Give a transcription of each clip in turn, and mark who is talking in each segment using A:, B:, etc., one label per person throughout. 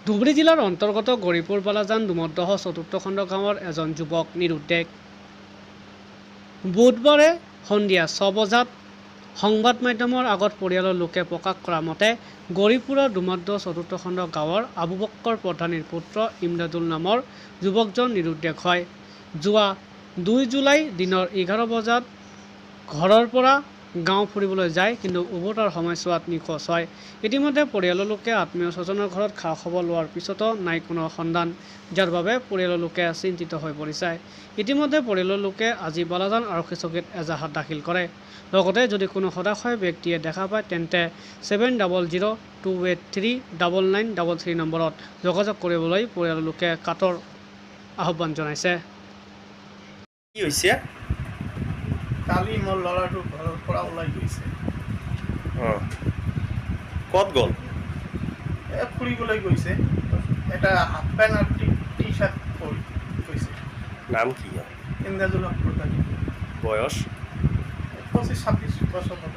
A: ধুবুৰী জিলাৰ অন্তৰ্গত গৌৰীপুৰ বালাজান দুমদ্দহ চতুৰ্থ খণ্ড গাঁৱৰ এজন যুৱক নিৰুদ্দেশ। বুধবাৰে সন্ধিয়া 6 বজাত সংবাদ মাধ্যমৰ আগত পৰিয়ালৰ লোকে প্ৰকাশ কৰা মতে গৌৰীপুৰৰ দুমদ্দহ চতুৰ্থ খণ্ড গাঁৱৰ আবু বক্কৰ প্ৰধানীৰ পুত্ৰ ইমদাদুল নামৰ যুৱকজন নিৰুদ্দেশ হয়। যোৱা 2 জুলাই দিনৰ 11 বজাত ঘৰৰ পৰা গাঁও ফুৰিবলৈ যায়, কিন্তু উভতাৰ সময়ছোৱাত নিখোজ হয়। ইতিমধ্যে পৰিয়ালৰ লোকে আত্মীয় স্বজনৰ ঘৰত খা খবৰ লোৱাৰ পিছতো নাই কোনো সন্ধান, যাৰ বাবে পৰিয়ালৰ লোকে চিন্তিত হৈ পৰিছে। ইতিমধ্যে পৰিয়ালৰ লোকে আজি বালাজান আৰক্ষী চকীত এজাহাৰ দাখিল কৰে। লগতে যদি কোনো সদাশয় ব্যক্তিয়ে দেখা পায় তেন্তে 7002839933 নম্বৰত যোগাযোগ কৰিবলৈ পৰিয়ালৰ লোকে কাটৰ আহ্বান জনাইছে।
B: কি হৈছে?
C: কালি মোৰ ল'ৰাটো ঘৰৰ পৰা ওলাই গৈছে।
B: ক'ত গ'ল?
C: ফুৰিবলৈ গৈছে। এটা হাফ পেণ্ট আৰু টি চাৰ্ট পৰি গৈছে।
B: নাম কি?
C: ইমদাদুল হক প্ৰধানী।
B: বয়স?
C: 25-26 বছৰ হ'ব।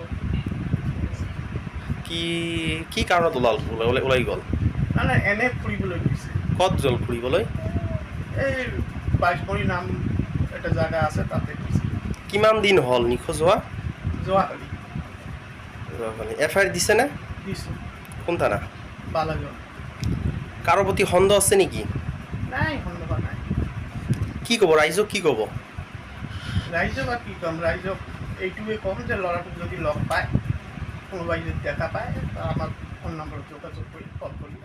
B: কি কাৰণত ওলাই গ'ল?
C: মানে এনে ফুৰিবলৈ গৈছে।
B: ক'ত গ'ল ফুৰিবলৈ?
C: এই 22 নাম এটা জাগা আছে, তাতে গৈছে।
B: কিমান দিন হ'ল নিখোজ হোৱা?
C: যোৱাকালি
B: FIR দিছেনে?
C: দিছোঁ।
B: কোন থানা?
C: বালাজান।
B: কাৰো প্ৰতি সন্দেহ আছে নেকি?
C: নাই, সন্দেহ নাই।
B: কি ক'ব ৰাইজক? কি ক'ব?
C: ৰাইজক আৰু কি ক'ম? ৰাইজক এইটোৱে ক'ম যে ল'ৰাটোক যদি লগ পায়, কোনোবাই যদি দেখা পায়, আমাক ফোন নম্বৰত যোগাযোগ কৰি কল কৰিব।